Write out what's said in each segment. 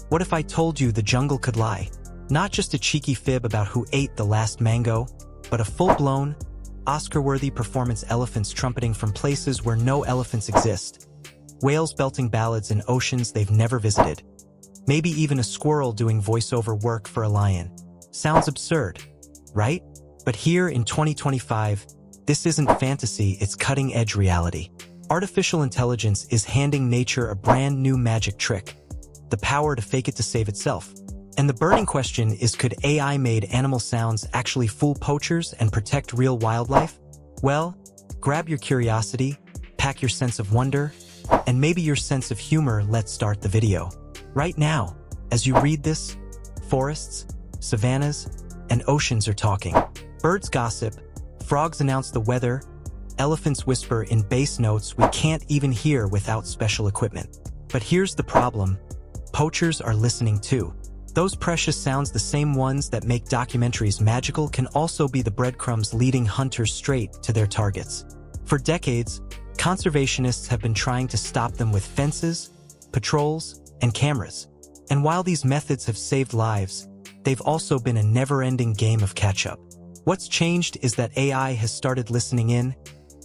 What if I told you the jungle could lie? Not just a cheeky fib about who ate the last mango, but a full-blown, Oscar-worthy performance, elephants trumpeting from places where no elephants exist, whales belting ballads in oceans they've never visited, maybe even a squirrel doing voiceover work for a lion. Sounds absurd, right? But here in 2025, this isn't fantasy, it's cutting-edge reality. Artificial intelligence is handing nature a brand new magic trick, the power to fake it to save itself. And the burning question is, could AI-made animal sounds actually fool poachers and protect real wildlife? Well, grab your curiosity, pack your sense of wonder, and maybe your sense of humor. Let's start the video. Right now, as you read this, forests, savannas, and oceans are talking. Birds gossip, frogs announce the weather, elephants whisper in bass notes we can't even hear without special equipment. But here's the problem. Poachers are listening too. Those precious sounds, the same ones that make documentaries magical, can also be the breadcrumbs leading hunters straight to their targets. For decades, conservationists have been trying to stop them with fences, patrols, and cameras. And while these methods have saved lives, they've also been a never-ending game of catch-up. What's changed is that AI has started listening in,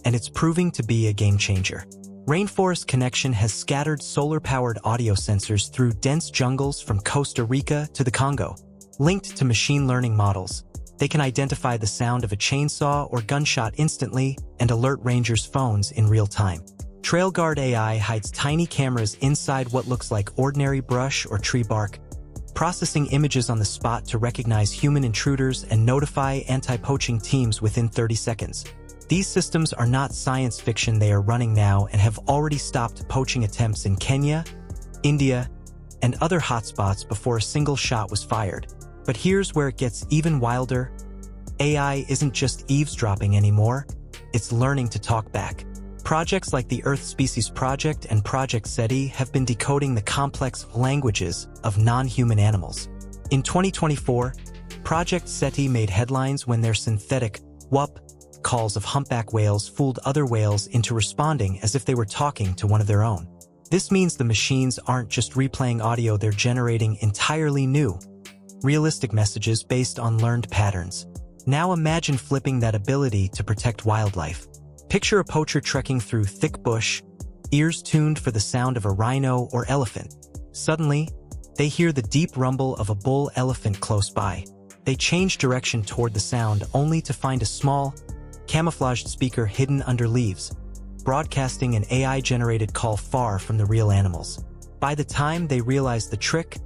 and it's proving to be a game-changer. Rainforest Connection has scattered solar-powered audio sensors through dense jungles from Costa Rica to the Congo. Linked to machine learning models, they can identify the sound of a chainsaw or gunshot instantly and alert rangers' phones in real time. TrailGuard AI hides tiny cameras inside what looks like ordinary brush or tree bark, processing images on the spot to recognize human intruders and notify anti-poaching teams within 30 seconds. These systems are not science fiction, they are running now and have already stopped poaching attempts in Kenya, India, and other hotspots before a single shot was fired. But here's where it gets even wilder. AI isn't just eavesdropping anymore, it's learning to talk back. Projects like the Earth Species Project and Project SETI have been decoding the complex languages of non-human animals. In 2024, Project SETI made headlines when their synthetic whoop calls of humpback whales fooled other whales into responding as if they were talking to one of their own. This means the machines aren't just replaying audio, they're generating entirely new, realistic messages based on learned patterns. Now imagine flipping that ability to protect wildlife. Picture a poacher trekking through thick bush, ears tuned for the sound of a rhino or elephant. Suddenly, they hear the deep rumble of a bull elephant close by. They change direction toward the sound only to find a small, camouflaged speaker hidden under leaves, broadcasting an AI-generated call far from the real animals. By the time they realize the trick,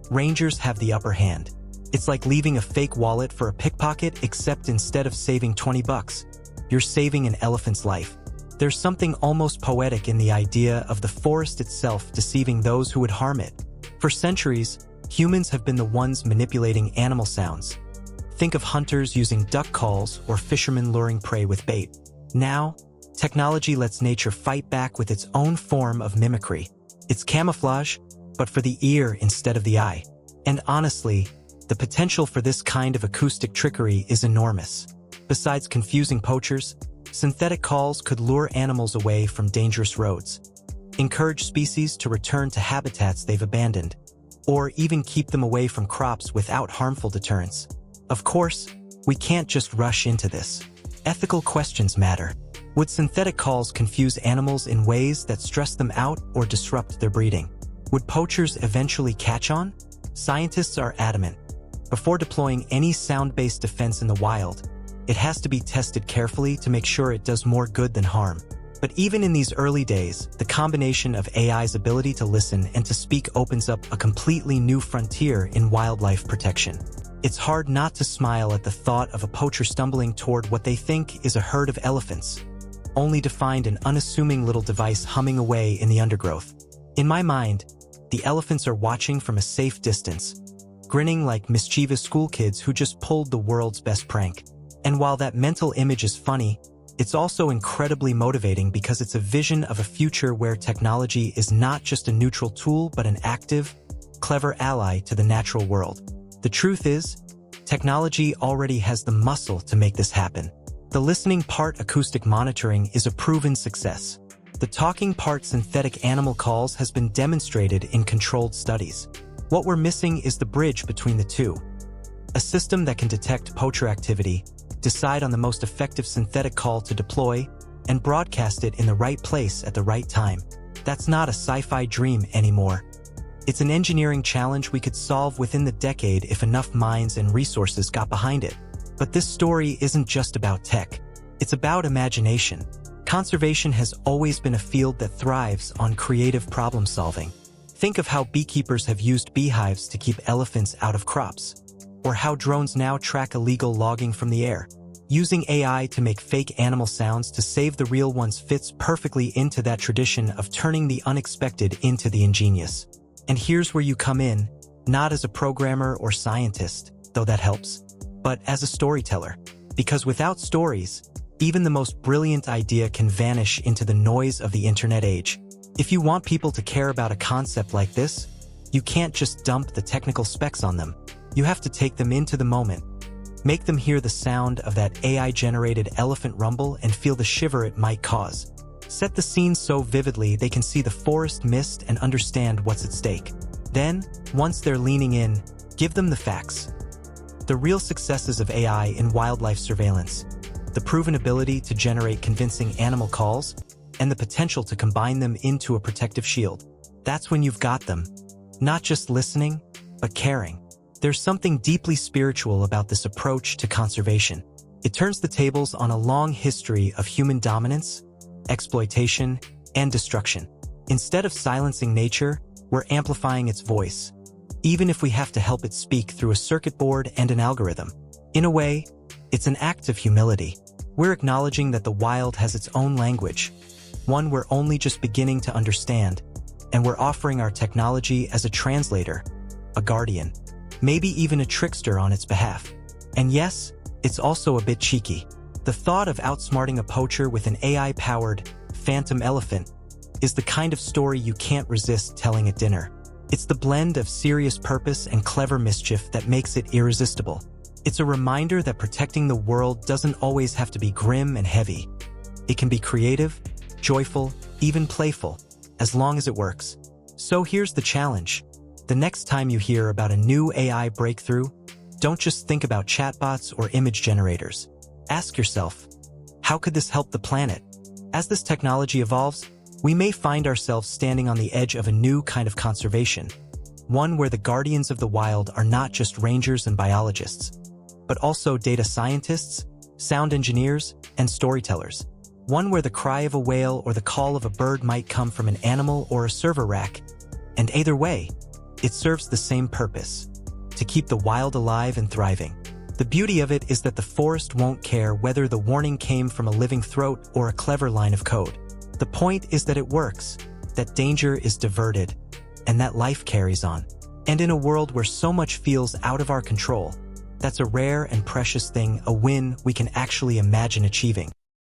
rangers have the upper hand. It's like leaving a fake wallet for a pickpocket, except instead of saving $20, you're saving an elephant's life. There's something almost poetic in the idea of the forest itself deceiving those who would harm it. For centuries, humans have been the ones manipulating animal sounds. Think of hunters using duck calls or fishermen luring prey with bait. Now, technology lets nature fight back with its own form of mimicry. It's camouflage, but for the ear instead of the eye. And honestly, the potential for this kind of acoustic trickery is enormous. Besides confusing poachers, synthetic calls could lure animals away from dangerous roads, encourage species to return to habitats they've abandoned, or even keep them away from crops without harmful deterrents. Of course, we can't just rush into this. Ethical questions matter. Would synthetic calls confuse animals in ways that stress them out or disrupt their breeding? Would poachers eventually catch on? Scientists are adamant. Before deploying any sound-based defense in the wild, it has to be tested carefully to make sure it does more good than harm. But even in these early days, the combination of AI's ability to listen and to speak opens up a completely new frontier in wildlife protection. It's hard not to smile at the thought of a poacher stumbling toward what they think is a herd of elephants, only to find an unassuming little device humming away in the undergrowth. In my mind, the elephants are watching from a safe distance, grinning like mischievous school kids who just pulled the world's best prank. And while that mental image is funny, it's also incredibly motivating because it's a vision of a future where technology is not just a neutral tool but an active, clever ally to the natural world. The truth is, technology already has the muscle to make this happen. The listening part, acoustic monitoring, is a proven success. The talking part, synthetic animal calls, has been demonstrated in controlled studies. What we're missing is the bridge between the two. A system that can detect poacher activity, decide on the most effective synthetic call to deploy, and broadcast it in the right place at the right time. That's not a sci-fi dream anymore. It's an engineering challenge we could solve within the decade if enough minds and resources got behind it. But this story isn't just about tech. It's about imagination. Conservation has always been a field that thrives on creative problem-solving. Think of how beekeepers have used beehives to keep elephants out of crops, or how drones now track illegal logging from the air. Using AI to make fake animal sounds to save the real ones fits perfectly into that tradition of turning the unexpected into the ingenious. And here's where you come in, not as a programmer or scientist, though that helps, but as a storyteller. Because without stories, even the most brilliant idea can vanish into the noise of the internet age. If you want people to care about a concept like this, you can't just dump the technical specs on them. You have to take them into the moment. Make them hear the sound of that AI-generated elephant rumble and feel the shiver it might cause. Set the scene so vividly they can see the forest mist and understand what's at stake. Then, once they're leaning in, give them the facts. The real successes of AI in wildlife surveillance, the proven ability to generate convincing animal calls, and the potential to combine them into a protective shield. That's when you've got them. Not just listening, but caring. There's something deeply spiritual about this approach to conservation. It turns the tables on a long history of human dominance, exploitation, and destruction. Instead of silencing nature, we're amplifying its voice, even if we have to help it speak through a circuit board and an algorithm. In a way, it's an act of humility. We're acknowledging that the wild has its own language, one we're only just beginning to understand, and we're offering our technology as a translator, a guardian, maybe even a trickster on its behalf. And yes, it's also a bit cheeky. The thought of outsmarting a poacher with an AI-powered phantom elephant is the kind of story you can't resist telling at dinner. It's the blend of serious purpose and clever mischief that makes it irresistible. It's a reminder that protecting the world doesn't always have to be grim and heavy. It can be creative, joyful, even playful, as long as it works. So here's the challenge. The next time you hear about a new AI breakthrough, don't just think about chatbots or image generators. Ask yourself, how could this help the planet? As this technology evolves, we may find ourselves standing on the edge of a new kind of conservation, one where the guardians of the wild are not just rangers and biologists, but also data scientists, sound engineers, and storytellers. One where the cry of a whale or the call of a bird might come from an animal or a server rack, and either way, it serves the same purpose: to keep the wild alive and thriving. The beauty of it is that the forest won't care whether the warning came from a living throat or a clever line of code. The point is that it works, that danger is diverted, and that life carries on. And in a world where so much feels out of our control, that's a rare and precious thing, a win we can actually imagine achieving.